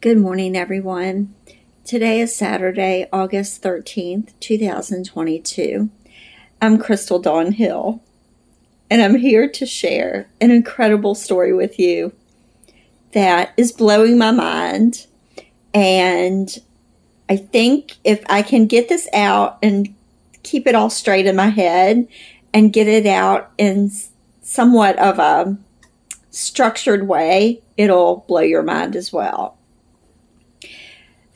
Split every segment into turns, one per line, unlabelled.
Good morning, everyone. Today is Saturday, August 13th, 2022. I'm Crystal Dawn Hill, and I'm here to share an incredible story with you that is blowing my mind. And I think if I can get this out and keep it all straight in my head and get it out in somewhat of a structured way, it'll blow your mind as well.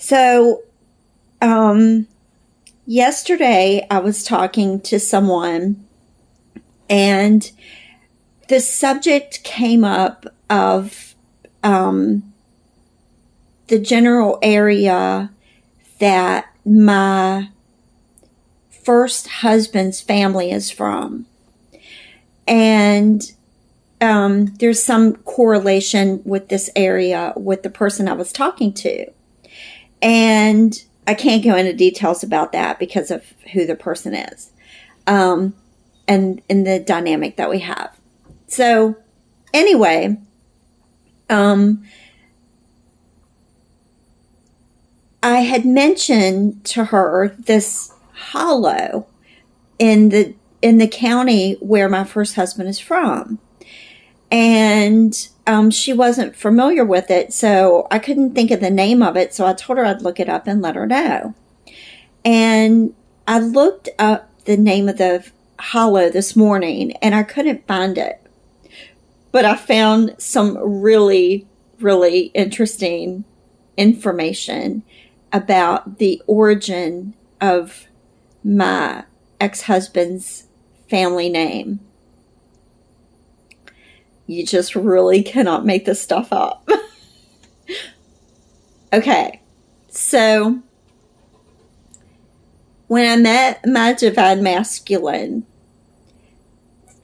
So, yesterday I was talking to someone and the subject came up of the general area that my first husband's family is from. And there's some correlation with this area with the person I was talking to. And I can't go into details about that because of who the person is and the dynamic that we have. So anyway, I had mentioned to her this hollow in the county where my first husband is from. And she wasn't familiar with it, so I couldn't think of the name of it, so I told her I'd look it up and let her know. And I looked up the name of the hollow this morning, and I couldn't find it. But I found some really, really interesting information about the origin of my ex-husband's family name. You just really cannot make this stuff up. Okay, so when I met my divine masculine,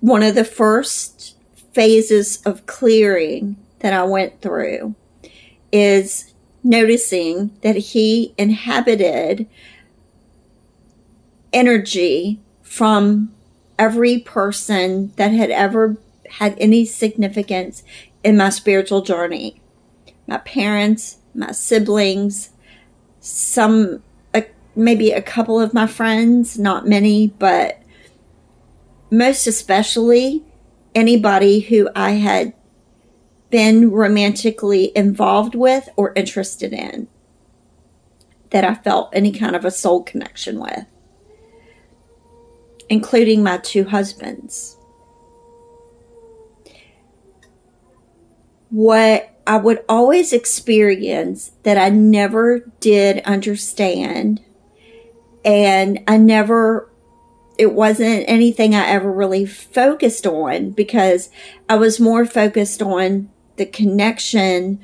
one of the first phases of clearing that I went through is noticing that he inhabited energy from every person that had ever had any significance in my spiritual journey. My parents, my siblings, maybe a couple of my friends, not many, but most especially anybody who I had been romantically involved with or interested in, that I felt any kind of a soul connection with, including my two husbands. What I would always experience that I never did understand, and it wasn't anything I ever really focused on, because I was more focused on the connection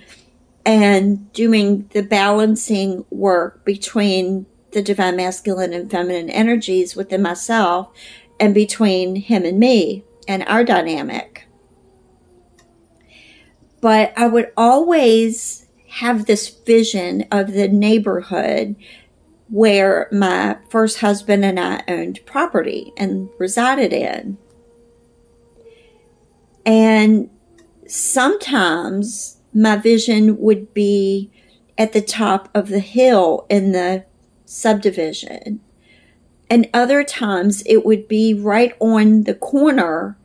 and doing the balancing work between the divine masculine and feminine energies within myself and between him and me and our dynamic. But I would always have this vision of the neighborhood where my first husband and I owned property and resided in. And sometimes my vision would be at the top of the hill in the subdivision. And other times it would be right on the corner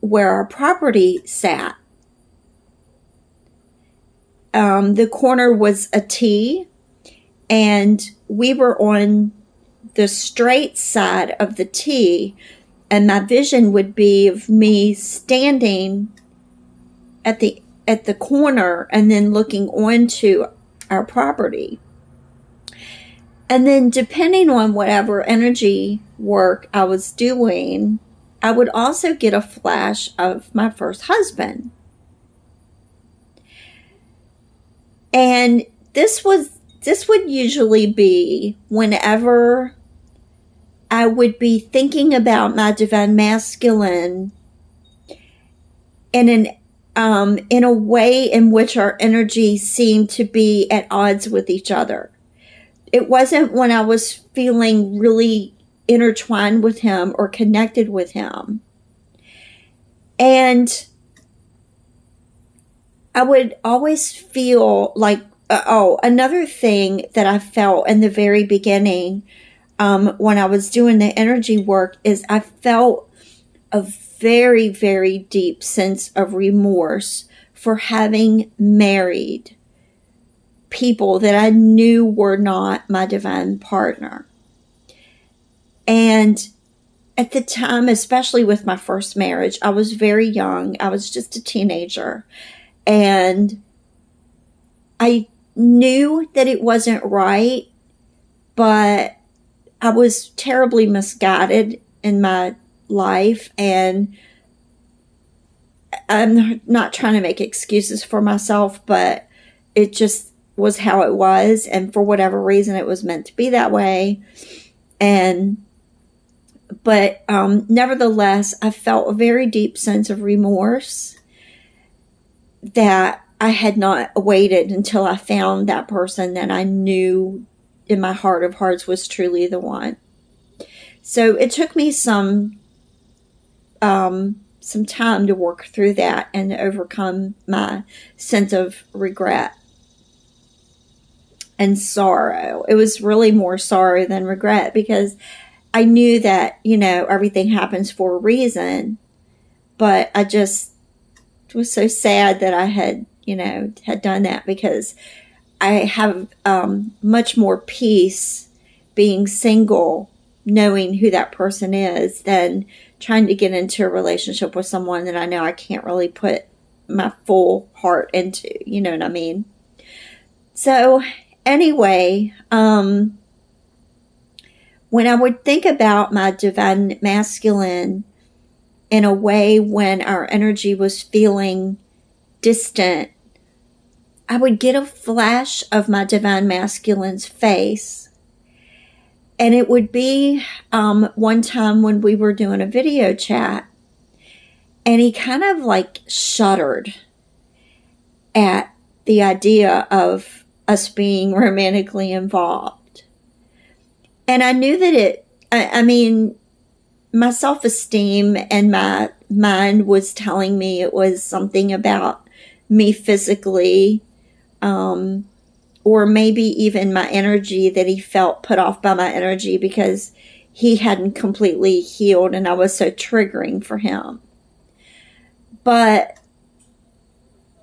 where our property sat. The corner was a T, and we were on the straight side of the T, and my vision would be of me standing at the corner and then looking onto our property. And then depending on whatever energy work I was doing, I would also get a flash of my first husband. And this would usually be whenever I would be thinking about my divine masculine in a way in which our energies seemed to be at odds with each other. It wasn't when I was feeling really intertwined with him or connected with him. And I would always feel like, another thing that I felt in the very beginning, when I was doing the energy work, is I felt a very, very deep sense of remorse for having married people that I knew were not my divine partner. And at the time, especially with my first marriage, I was very young. I was just a teenager. And I knew that it wasn't right, but I was terribly misguided in my life. And I'm not trying to make excuses for myself, but it just was how it was. And for whatever reason, it was meant to be that way. But nevertheless, I felt a very deep sense of remorse that I had not waited until I found that person that I knew in my heart of hearts was truly the one. So it took me some time to work through that and to overcome my sense of regret and sorrow. It was really more sorrow than regret, because I knew that, everything happens for a reason, but I just was so sad that I had done that, because I have much more peace being single, knowing who that person is, than trying to get into a relationship with someone that I know I can't really put my full heart into. You know what I mean? So anyway, when I would think about my divine masculine in a way when our energy was feeling distant, I would get a flash of my divine masculine's face. And it would be one time when we were doing a video chat, and he kind of like shuddered at the idea of us being romantically involved. And I knew that my self-esteem and my mind was telling me it was something about me physically, or maybe even my energy, that he felt put off by my energy because he hadn't completely healed and I was so triggering for him. But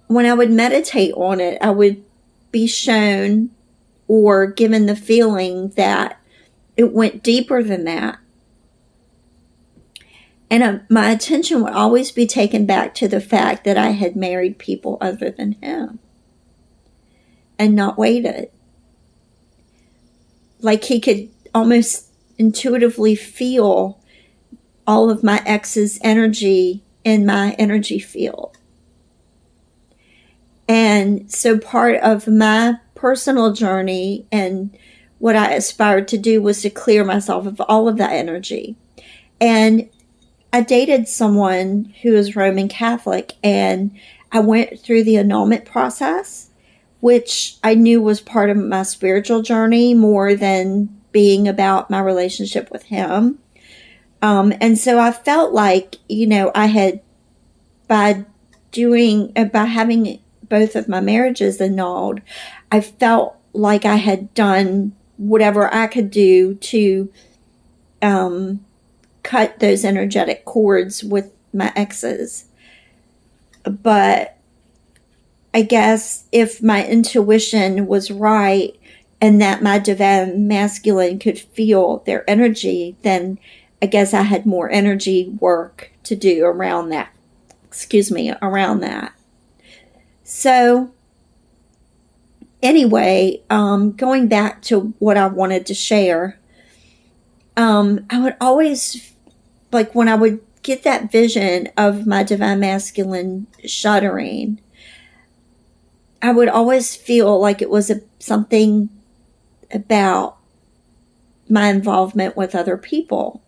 when I would meditate on it, I would be shown or given the feeling that it went deeper than that. And my attention would always be taken back to the fact that I had married people other than him and not waited. Like he could almost intuitively feel all of my ex's energy in my energy field. And so part of my personal journey and what I aspired to do was to clear myself of all of that energy. And I dated someone who is Roman Catholic, and I went through the annulment process, which I knew was part of my spiritual journey more than being about my relationship with him. And so I felt like, I had, by having both of my marriages annulled, I felt like I had done whatever I could do to cut those energetic cords with my exes. But I guess if my intuition was right and that my divine masculine could feel their energy, then I guess I had more energy work to do around that. So anyway, going back to what I wanted to share, I would always, like when I would get that vision of my divine masculine shuddering, I would always feel like it was something about my involvement with other people.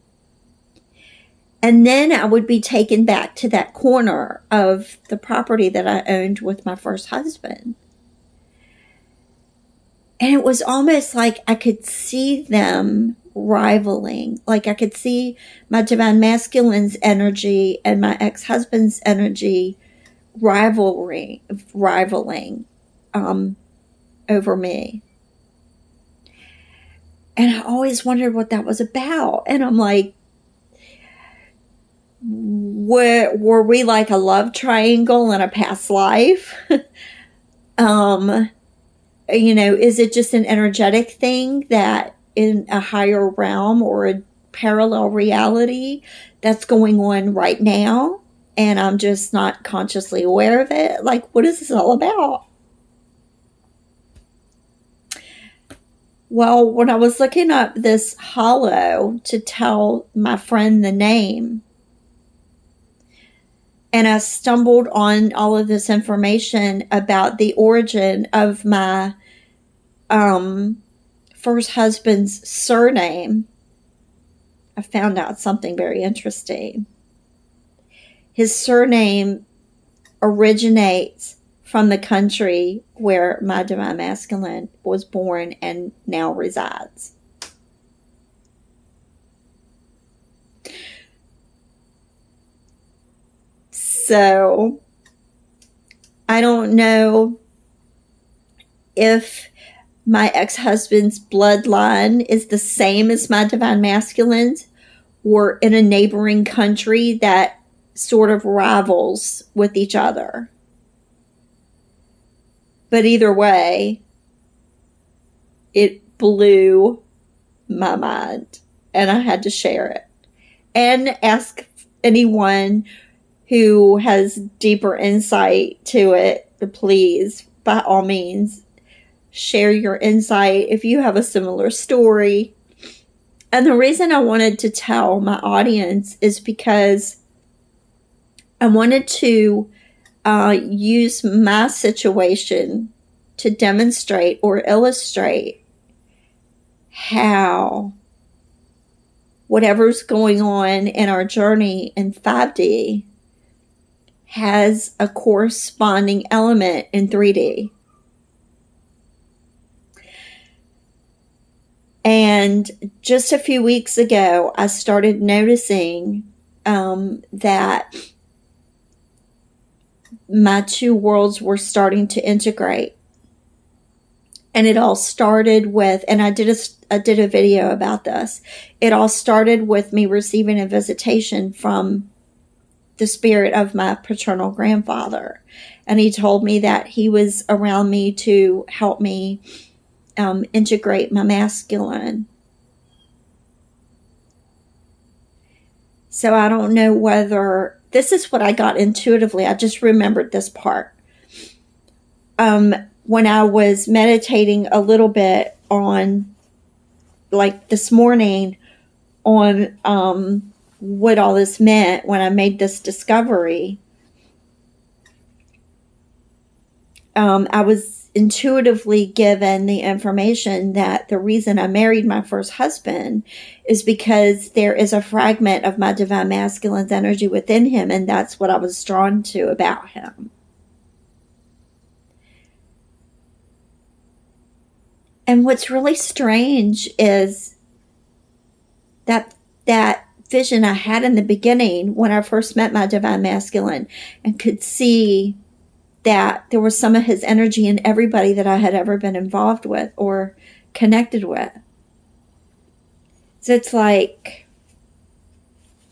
And then I would be taken back to that corner of the property that I owned with my first husband. And it was almost like I could see them rivaling. Like I could see my divine masculine's energy and my ex-husband's energy rivaling over me. And I always wondered what that was about. And I'm like, were we like a love triangle in a past life? Is it just an energetic thing that in a higher realm or a parallel reality that's going on right now, and I'm just not consciously aware of it? Like, what is this all about? Well, when I was looking up this hollow to tell my friend the name, and I stumbled on all of this information about the origin of my first husband's surname, I found out something very interesting. His surname originates from the country where my divine masculine was born and now resides. So I don't know if my ex-husband's bloodline is the same as my divine masculine's, or in a neighboring country that sort of rivals with each other. But either way, it blew my mind, and I had to share it and ask anyone who has deeper insight to it to please, by all means, share your insight if you have a similar story. And the reason I wanted to tell my audience is because I wanted to use my situation to demonstrate or illustrate how whatever's going on in our journey in 5D has a corresponding element in 3D. And just a few weeks ago, I started noticing that my two worlds were starting to integrate. And it all started with, and I did a video about this. It all started with me receiving a visitation from the spirit of my paternal grandfather. And he told me that he was around me to help me integrate my masculine. So I don't know whether, this is what I got intuitively. I just remembered this part. When I was meditating a little bit on, like this morning, on what all this meant when I made this discovery, I was intuitively given the information that the reason I married my first husband is because there is a fragment of my divine masculine's energy within him, and that's what I was drawn to about him. And what's really strange is that vision I had in the beginning when I first met my divine masculine and could see that there was some of his energy in everybody that I had ever been involved with or connected with. So it's like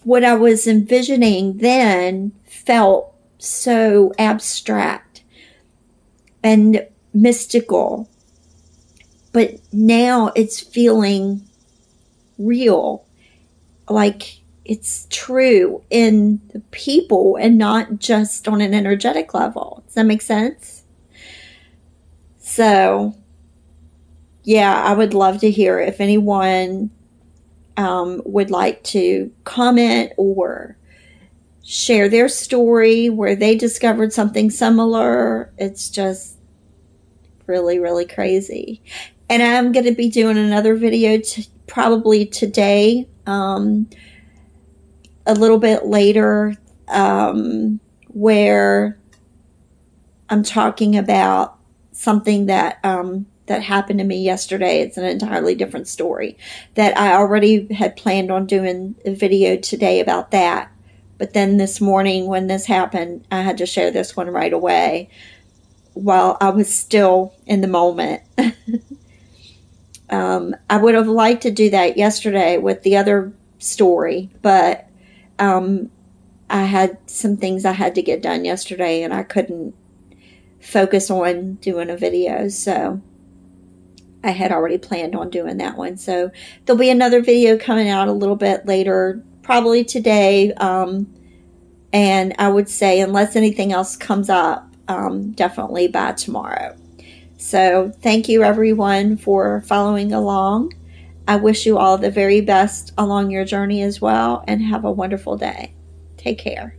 what I was envisioning then felt so abstract and mystical, but now it's feeling real, like it's true in the people and not just on an energetic level. Does that make sense? So, yeah, I would love to hear if anyone would like to comment or share their story where they discovered something similar. It's just really, really crazy. And I'm going to be doing another video probably today, a little bit later, where I'm talking about something that that happened to me yesterday. It's an entirely different story that I already had planned on doing a video today about that. But then this morning when this happened, I had to share this one right away while I was still in the moment. I would have liked to do that yesterday with the other story, but I had some things I had to get done yesterday and I couldn't focus on doing a video. So I had already planned on doing that one. So there'll be another video coming out a little bit later, probably today. And I would say, unless anything else comes up, definitely by tomorrow. So thank you everyone for following along. I wish you all the very best along your journey as well, and have a wonderful day. Take care.